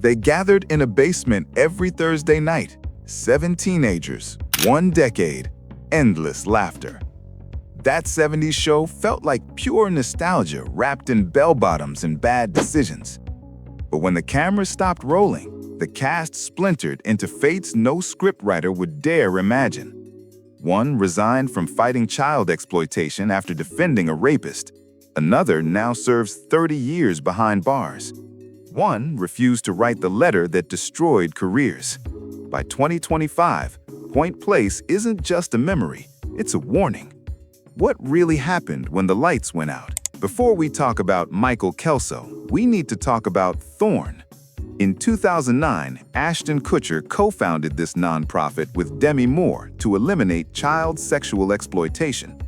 They gathered in a basement every Thursday night. 7 teenagers, 1 decade, endless laughter. That 70s show felt like pure nostalgia wrapped in bell-bottoms and bad decisions. But when the cameras stopped rolling, the cast splintered into fates no scriptwriter would dare imagine. One resigned from fighting child exploitation after defending a rapist. Another now serves 30 years behind bars. One refused to write the letter that destroyed careers. By 2025, Point Place isn't just a memory, it's a warning. What really happened when the lights went out? Before we talk about Michael Kelso, we need to talk about Thorn. In 2009, Ashton Kutcher co-founded this nonprofit with Demi Moore to eliminate child sexual exploitation.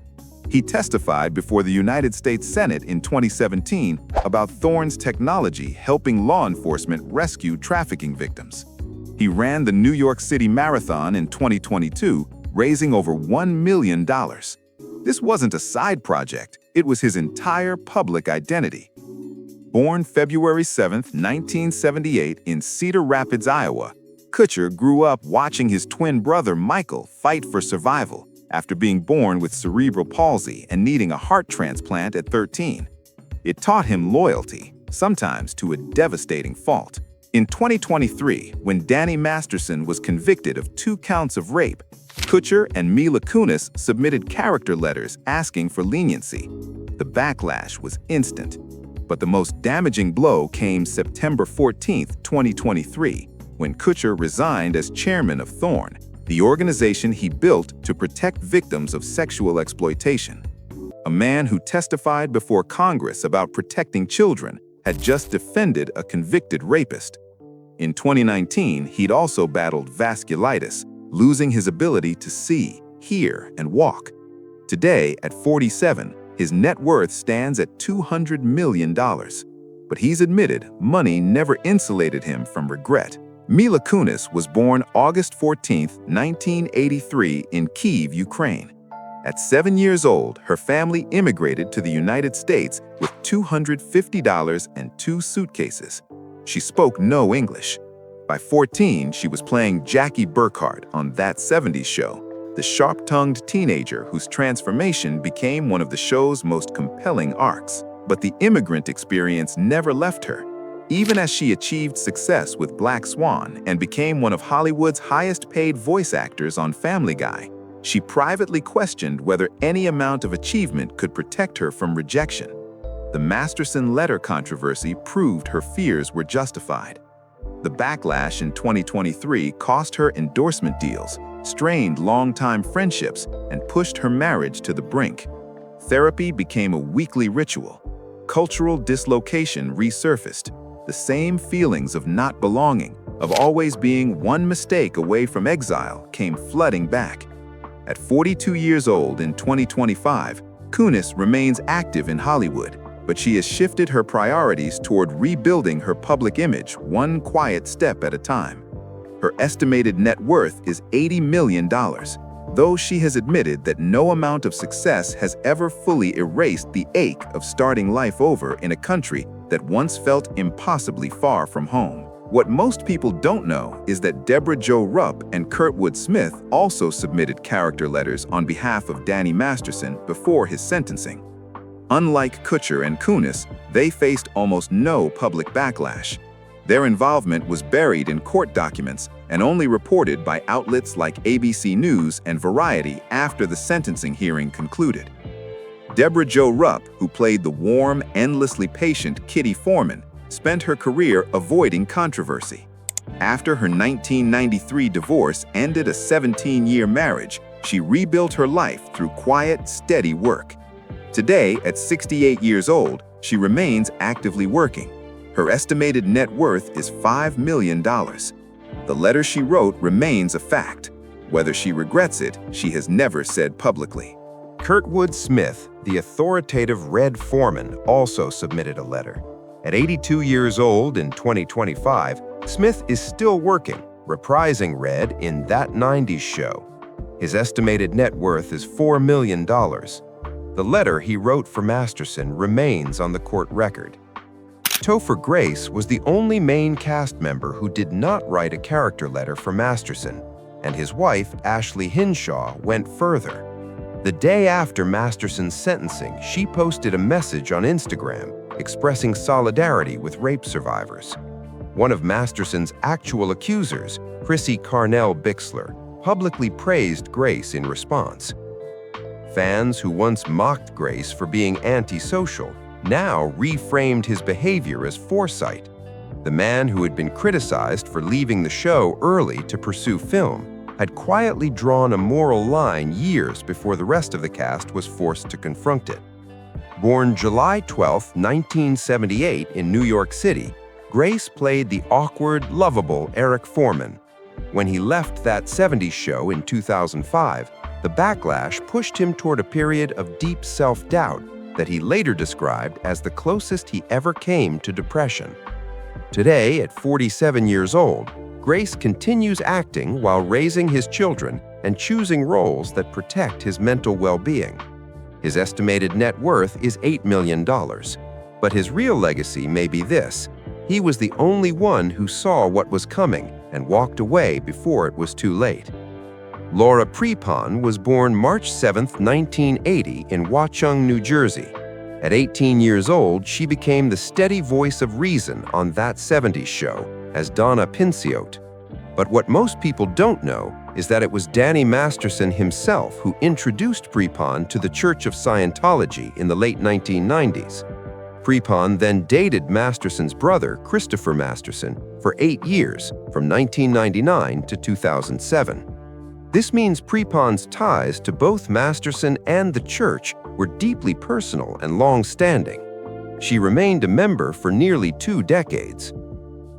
He testified before the United States Senate in 2017 about Thorn's technology helping law enforcement rescue trafficking victims. He ran the New York City Marathon in 2022, raising over $1 million. This wasn't a side project, it was his entire public identity. Born February 7, 1978 in Cedar Rapids, Iowa, Kutcher grew up watching his twin brother Michael fight for survival after being born with cerebral palsy and needing a heart transplant at 13. It taught him loyalty, sometimes to a devastating fault. In 2023, when Danny Masterson was convicted of 2 counts of rape, Kutcher and Mila Kunis submitted character letters asking for leniency. The backlash was instant. But the most damaging blow came September 14, 2023, when Kutcher resigned as chairman of Thorn, the organization he built to protect victims of sexual exploitation. A man who testified before Congress about protecting children had just defended a convicted rapist. In 2019, he'd also battled vasculitis, losing his ability to see, hear, and walk. Today, at 47, his net worth stands at $200 million. But he's admitted money never insulated him from regret. Mila Kunis was born August 14, 1983 in Kyiv, Ukraine. At 7 years old, her family immigrated to the United States with $250 and 2 suitcases. She spoke no English. By 14, she was playing Jackie Burkhart on That 70s Show, the sharp-tongued teenager whose transformation became one of the show's most compelling arcs. But the immigrant experience never left her. Even as she achieved success with Black Swan and became one of Hollywood's highest-paid voice actors on Family Guy, she privately questioned whether any amount of achievement could protect her from rejection. The Masterson letter controversy proved her fears were justified. The backlash in 2023 cost her endorsement deals, strained longtime friendships, and pushed her marriage to the brink. Therapy became a weekly ritual. Cultural dislocation resurfaced. The same feelings of not belonging, of always being one mistake away from exile, came flooding back. At 42 years old in 2025, Kunis remains active in Hollywood, but she has shifted her priorities toward rebuilding her public image one quiet step at a time. Her estimated net worth is $80 million, though she has admitted that no amount of success has ever fully erased the ache of starting life over in a country that once felt impossibly far from home. What most people don't know is that Deborah Jo Rupp and Kurtwood Smith also submitted character letters on behalf of Danny Masterson before his sentencing. Unlike Kutcher and Kunis, they faced almost no public backlash. Their involvement was buried in court documents and only reported by outlets like ABC News and Variety after the sentencing hearing concluded. Deborah Jo Rupp, who played the warm, endlessly patient Kitty Foreman, spent her career avoiding controversy. After her 1993 divorce ended a 17-year marriage, she rebuilt her life through quiet, steady work. Today, at 68 years old, she remains actively working. Her estimated net worth is $5 million. The letter she wrote remains a fact. Whether she regrets it, she has never said publicly. Kurtwood Smith, the authoritative Red Foreman, also submitted a letter. At 82 years old in 2025, Smith is still working, reprising Red in That 90s Show. His estimated net worth is $4 million. The letter he wrote for Masterson remains on the court record. Topher Grace was the only main cast member who did not write a character letter for Masterson, and his wife, Ashley Hinshaw, went further. The day after Masterson's sentencing, she posted a message on Instagram expressing solidarity with rape survivors. One of Masterson's actual accusers, Chrissy Carnell Bixler, publicly praised Grace in response. Fans who once mocked Grace for being antisocial now reframed his behavior as foresight. The man who had been criticized for leaving the show early to pursue film had quietly drawn a moral line years before the rest of the cast was forced to confront it. Born July 12, 1978 in New York City, Grace played the awkward, lovable Eric Foreman. When he left That 70s Show in 2005, the backlash pushed him toward a period of deep self-doubt that he later described as the closest he ever came to depression. Today, at 47 years old, Grace continues acting while raising his children and choosing roles that protect his mental well-being. His estimated net worth is $8 million, but his real legacy may be this: he was the only one who saw what was coming and walked away before it was too late. Laura Prepon was born March 7, 1980 in Watchung, New Jersey. At 18 years old, she became the steady voice of reason on That 70s Show as Donna Pinciote. But what most people don't know is that it was Danny Masterson himself who introduced Prepon to the Church of Scientology in the late 1990s. Prepon then dated Masterson's brother, Christopher Masterson, for 8 years, from 1999 to 2007. This means Prepon's ties to both Masterson and the church were deeply personal and long-standing. She remained a member for nearly 2 decades.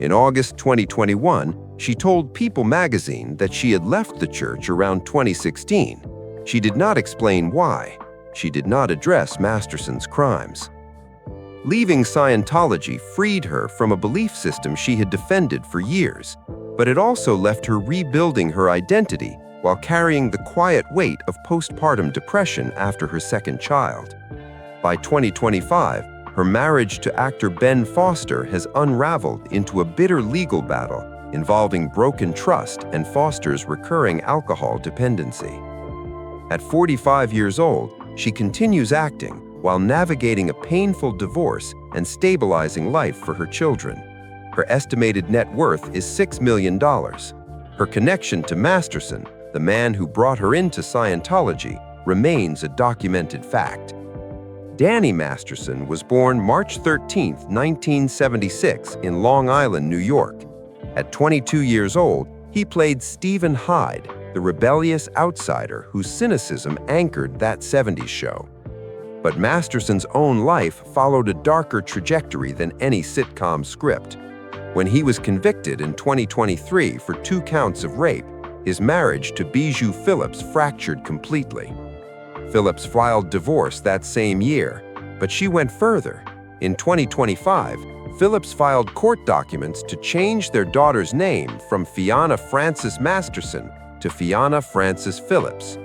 In August 2021, she told People magazine that she had left the church around 2016. She did not explain why. She did not address Masterson's crimes. Leaving Scientology freed her from a belief system she had defended for years, but it also left her rebuilding her identity while carrying the quiet weight of postpartum depression after her second child. By 2025, her marriage to actor Ben Foster has unraveled into a bitter legal battle involving broken trust and Foster's recurring alcohol dependency. At 45 years old, she continues acting while navigating a painful divorce and stabilizing life for her children. Her estimated net worth is $6 million. Her connection to Masterson, the man who brought her into Scientology, remains a documented fact. Danny Masterson was born March 13, 1976 in Long Island, New York. At 22 years old, he played Stephen Hyde, the rebellious outsider whose cynicism anchored That 70s Show. But Masterson's own life followed a darker trajectory than any sitcom script. When he was convicted in 2023 for 2 counts of rape, his marriage to Bijou Phillips fractured completely. Phillips filed divorce that same year, but she went further. In 2025, Phillips filed court documents to change their daughter's name from Fiona Frances Masterson to Fiona Frances Phillips.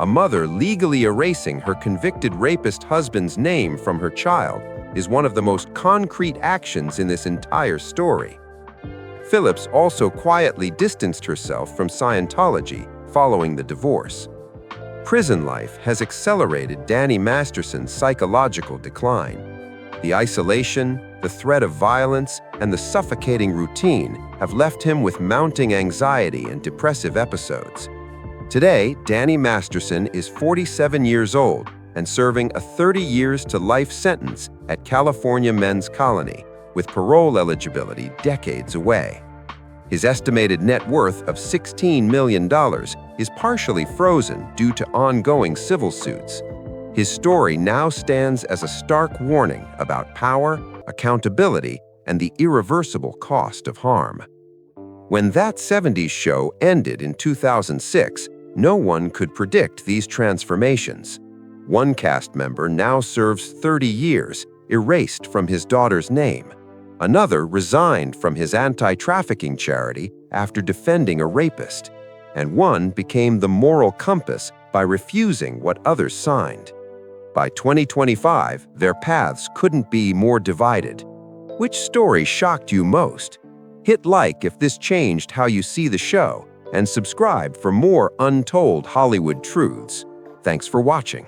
A mother legally erasing her convicted rapist husband's name from her child is one of the most concrete actions in this entire story. Phillips also quietly distanced herself from Scientology following the divorce. Prison life has accelerated Danny Masterson's psychological decline. The isolation, the threat of violence, and the suffocating routine have left him with mounting anxiety and depressive episodes. Today, Danny Masterson is 47 years old and serving a 30 years to life sentence at California Men's Colony, with parole eligibility decades away. His estimated net worth of $16 million is partially frozen due to ongoing civil suits. His story now stands as a stark warning about power, accountability, and the irreversible cost of harm. When That 70s Show ended in 2006, no one could predict these transformations. One cast member now serves 30 years, erased from his daughter's name. Another resigned from his anti-trafficking charity after defending a rapist. And one became the moral compass by refusing what others signed. By 2025, their paths couldn't be more divided. Which story shocked you most? Hit like if this changed how you see the show, and subscribe for more untold Hollywood truths. Thanks for watching.